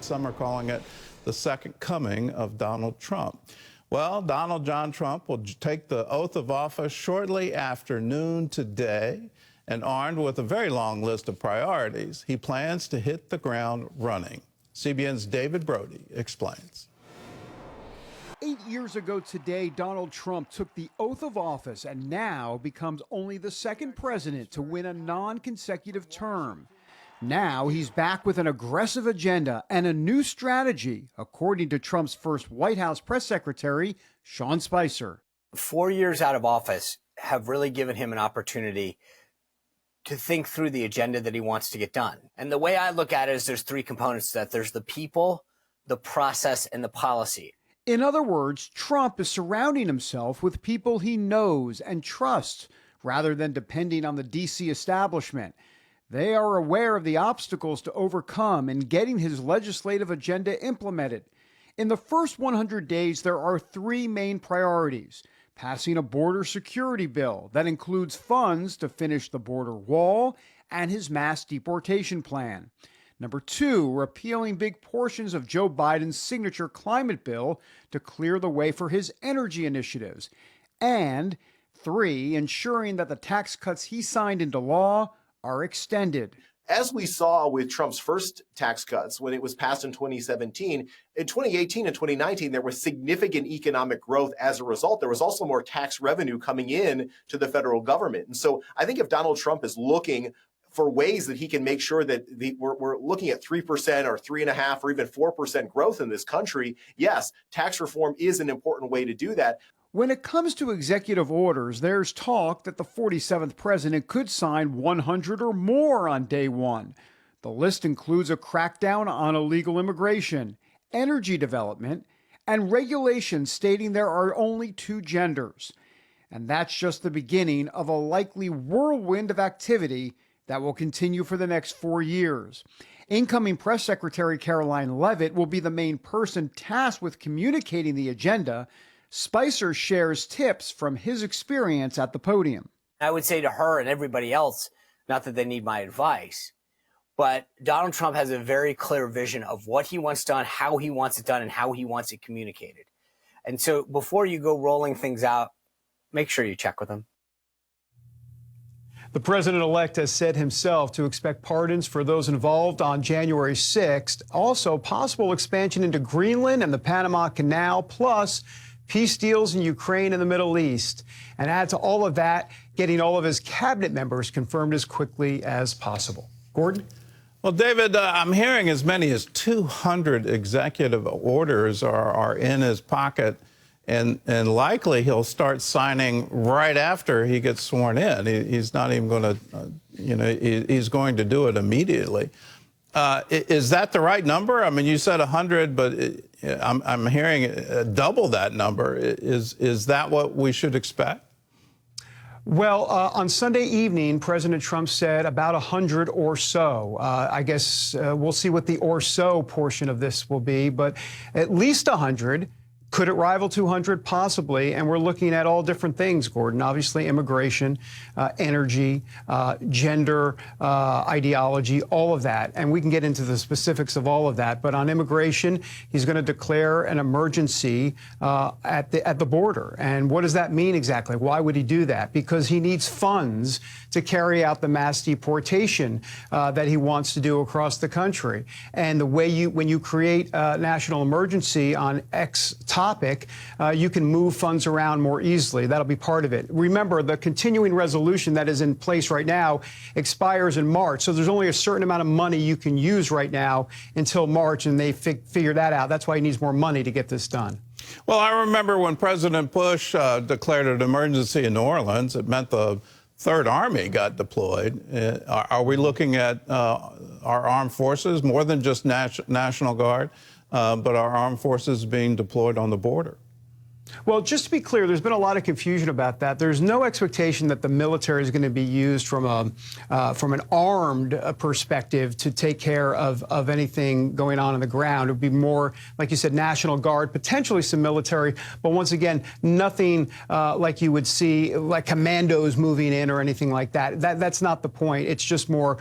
Some are calling it the second coming of Donald Trump. Well, Donald John Trump will take the oath of office shortly after noon today, and armed with a very long list of priorities, he plans to hit the ground running. CBN's David Brody explains. 8 years ago today, Donald Trump took the oath of office and now becomes only the second president to win a non-consecutive term. Now he's back with an aggressive agenda and a new strategy, according to Trump's first White House press secretary, Sean Spicer. 4 years out of office have really given him an opportunity to think through the agenda that he wants to get done. And the way I look at it is there's three components to that. There's the people, the process, and the policy. In other words, Trump is surrounding himself with people he knows and trusts, rather than depending on the D.C. establishment. They are aware of the obstacles to overcome in getting his legislative agenda implemented. In the first 100 days, there are three main priorities: passing a border security bill that includes funds to finish the border wall and his mass deportation plan. Number two, repealing big portions of Joe Biden's signature climate bill to clear the way for his energy initiatives. And three, ensuring that the tax cuts he signed into law are extended. As we saw with Trump's first tax cuts when it was passed in 2017, in 2018 and 2019, there was significant economic growth as a result. There was also more tax revenue coming in to the federal government. And so I think if Donald Trump is looking for ways that he can make sure that we're looking at 3% or 3.5% or even 4% growth in this country, yes, tax reform is an important way to do that. When it comes to executive orders, there's talk that the 47th president could sign 100 or more on day one. The list includes a crackdown on illegal immigration, energy development, and regulations stating there are only two genders. And that's just the beginning of a likely whirlwind of activity that will continue for the next 4 years. Incoming Press Secretary Caroline Leavitt will be the main person tasked with communicating the agenda. Spicer shares tips from his experience at the podium. I would say to her and everybody else, not that they need my advice, but Donald Trump has a very clear vision of what he wants done, how he wants it done, and how he wants it communicated. And so before you go rolling things out, make sure you check with him. The president-elect has said himself to expect pardons for those involved on January 6th. Also, possible expansion into Greenland and the Panama Canal, plus peace deals in Ukraine and the Middle East. And add to all of that, getting all of his cabinet members confirmed as quickly as possible. Gordon? Well, David, I'm hearing as many as 200 executive orders are in his pocket. And likely he'll start signing right after he gets sworn in. He's not even going to, he's going to do it immediately. Is that the right number? I mean, you said 100, but I'm hearing double that number. Is that what we should expect? Well, on Sunday evening, President Trump said about 100 or so. I guess we'll see what the or so portion of this will be, but at least 100. Could it rival 200? Possibly. And we're looking at all different things, Gordon. Obviously, immigration, energy, gender, ideology, all of that. And we can get into the specifics of all of that. But on immigration, he's going to declare an emergency at the border. And what does that mean exactly? Why would he do that? Because he needs funds to carry out the mass deportation that he wants to do across the country. And the way when you create a national emergency on X topic, you can move funds around more easily. That'll be part of it. Remember, the continuing resolution that is in place right now expires in March. So there's only a certain amount of money you can use right now until March, and they figure that out. That's why he needs more money to get this done. Well, I remember when President Bush declared an emergency in New Orleans, it meant the Third Army got deployed. Are we looking at our armed forces, more than just National Guard, but our armed forces being deployed on the border? Well, just to be clear, there's been a lot of confusion about that. There's no expectation that the military is going to be used from an armed perspective to take care of anything going on the ground. It would be more, like you said, National Guard, potentially some military, but once again, nothing like you would see, like commandos moving in or anything like that. That's not the point. It's just more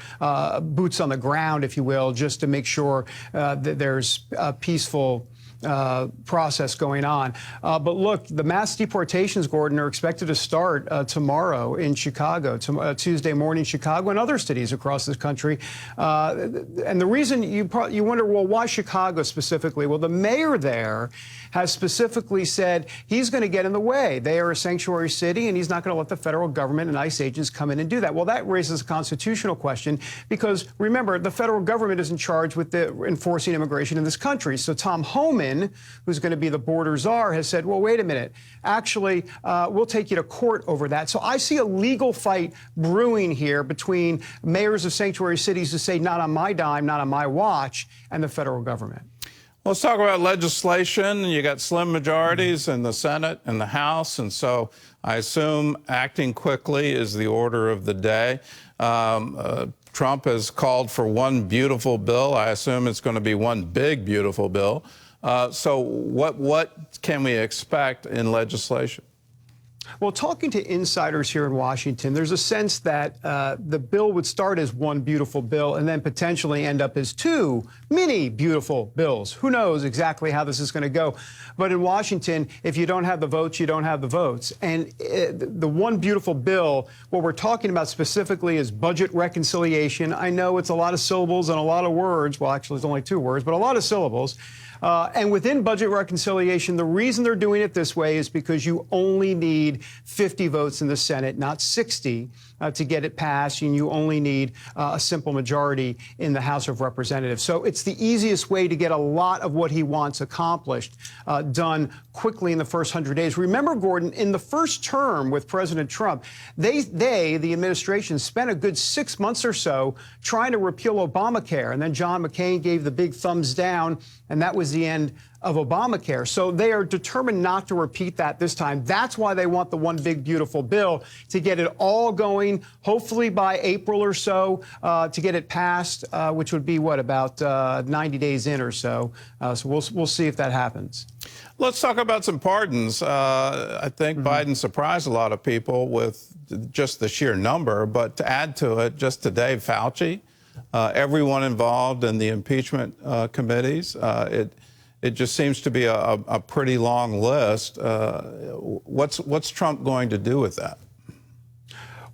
boots on the ground, if you will, just to make sure that there's peaceful process going on. But look, the mass deportations, Gordon, are expected to start tomorrow in Chicago, Tuesday morning, Chicago and other cities across this country. And the reason you wonder, well, why Chicago specifically? Well, the mayor there has specifically said he's going to get in the way. They are a sanctuary city, and he's not going to let the federal government and ICE agents come in and do that. Well, that raises a constitutional question because, remember, the federal government is in charge with enforcing immigration in this country. So Tom Homan, who's going to be the border czar, has said, well, wait a minute, actually, we'll take you to court over that. So I see a legal fight brewing here between mayors of sanctuary cities who say, not on my dime, not on my watch, and the federal government. Let's talk about legislation. You got slim majorities in the Senate and the House, and so I assume acting quickly is the order of the day. Trump has called for one beautiful bill. I assume it's going to be one big, beautiful bill. So what can we expect in legislation? Well, talking to insiders here in Washington, there's a sense that the bill would start as one beautiful bill and then potentially end up as two mini beautiful bills. Who knows exactly how this is going to go? But in Washington, if you don't have the votes, you don't have the votes. And the one beautiful bill, what we're talking about specifically is budget reconciliation. I know it's a lot of syllables and a lot of words. Well, actually, it's only 2 words, but a lot of syllables. And within budget reconciliation, the reason they're doing it this way is because you only need 50 votes in the Senate, not 60, to get it passed, and you only need a simple majority in the House of Representatives. So it's the easiest way to get a lot of what he wants accomplished done quickly in the first 100 days. Remember, Gordon, in the first term with President Trump, the administration, spent a good 6 months or so trying to repeal Obamacare, and then John McCain gave the big thumbs down, and that was the end of Obamacare. So they are determined not to repeat that this time. That's why they want the one big beautiful bill, to get it all going, hopefully by April or so, to get it passed, which would be, what, about 90 days in or so. So we'll see if that happens. Let's talk about some pardons. I think Biden surprised a lot of people with just the sheer number, but to add to it, just today, Fauci, everyone involved in the impeachment committees, it just seems to be a pretty long list. What's Trump going to do with that?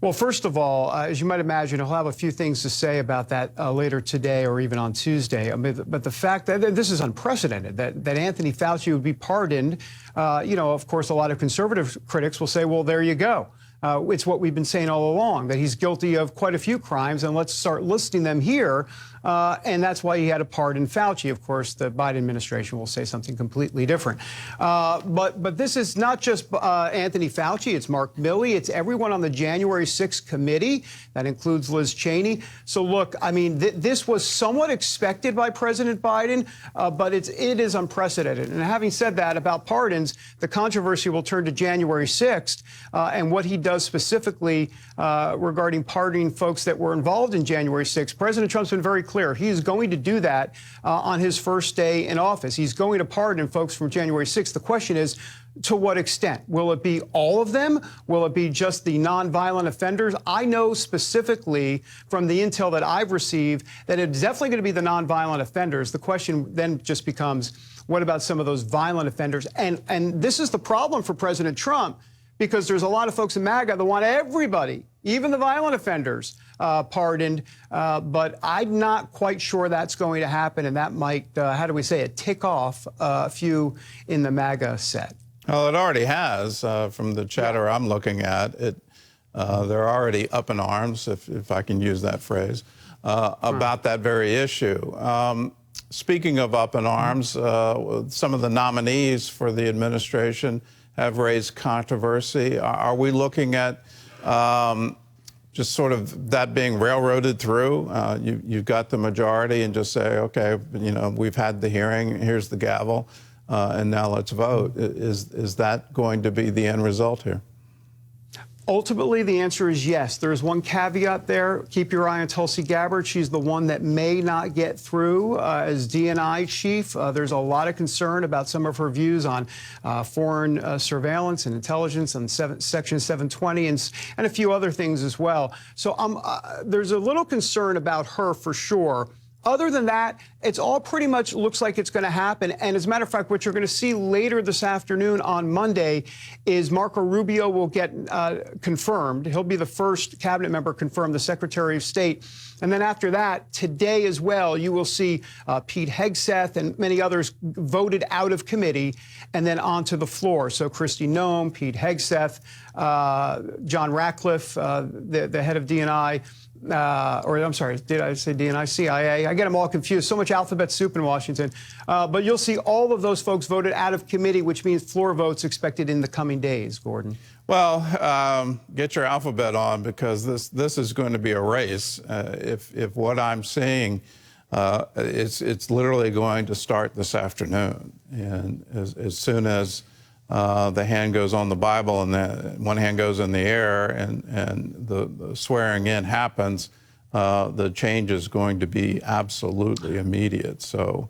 Well, first of all, as you might imagine, he'll have a few things to say about that later today or even on Tuesday. I mean, but the fact that this is unprecedented, that Anthony Fauci would be pardoned, of course, a lot of conservative critics will say, well, there you go. It's what we've been saying all along, that he's guilty of quite a few crimes, and let's start listing them here. And that's why he had to pardon Fauci. Of course, the Biden administration will say something completely different. But this is not just Anthony Fauci. It's Mark Milley. It's everyone on the January 6th committee. That includes Liz Cheney. So, look, I mean, this was somewhat expected by President Biden, but it is unprecedented. And having said that about pardons, the controversy will turn to January 6th and what he does specifically regarding pardoning folks that were involved in January 6th. President Trump's been very clear. He is going to do that on his first day in office. He's going to pardon folks from January 6th. The question is, to what extent? Will it be all of them? Will it be just the nonviolent offenders? I know specifically from the intel that I've received that it's definitely going to be the nonviolent offenders. The question then just becomes, what about some of those violent offenders? And this is the problem for President Trump, because there's a lot of folks in MAGA that want everybody, even the violent offenders, pardoned. But I'm not quite sure that's going to happen, and that might, how do we say it, tick off a few in the MAGA set. Well, it already has, from the chatter I'm looking at. They're already up in arms, if I can use that phrase, about that very issue. Speaking of up in arms, some of the nominees for the administration have raised controversy. Are we looking at just sort of that being railroaded through? You've got the majority and just say, okay, we've had the hearing, here's the gavel. and now let's vote. Is that going to be the end result here? Ultimately, the answer is yes. There is one caveat there. Keep your eye on Tulsi Gabbard. She's the one that may not get through as DNI chief. There's a lot of concern about some of her views on foreign surveillance and intelligence and Section 720 and a few other things as well. So there's a little concern about her for sure. Other than that, it's all pretty much looks like it's going to happen. And as a matter of fact, what you're going to see later this afternoon on Monday is Marco Rubio will get confirmed. He'll be the first cabinet member confirmed, the Secretary of State. And then after that, today as well, you will see Pete Hegseth and many others voted out of committee and then onto the floor. So Kristi Noem, Pete Hegseth, John Ratcliffe, the head of DNI, or I'm sorry, did I say DNI? CIA. I get them all confused. So much alphabet soup in Washington. But you'll see all of those folks voted out of committee, which means floor votes expected in the coming days, Gordon. Well, get your alphabet on, because this is going to be a race. If what I'm seeing, it's literally going to start this afternoon. And as soon as the hand goes on the Bible and one hand goes in the air and the swearing in happens, the change is going to be absolutely immediate. So,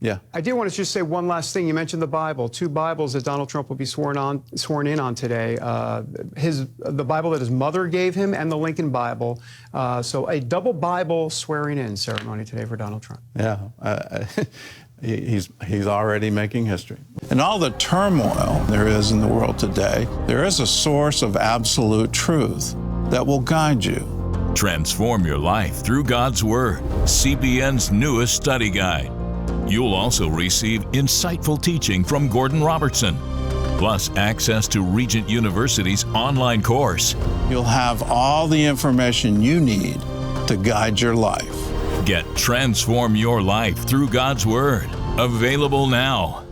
yeah. I do want to just say one last thing. You mentioned the Bible. 2 Bibles that Donald Trump will be sworn in on today. The Bible that his mother gave him and the Lincoln Bible. So a double Bible swearing in ceremony today for Donald Trump. Yeah. He's already making history. In all the turmoil there is in the world today, there is a source of absolute truth that will guide you. Transform your life through God's Word, CBN's newest study guide. You'll also receive insightful teaching from Gordon Robertson, plus access to Regent University's online course. You'll have all the information you need to guide your life. Get Transform Your Life through God's Word. Available now.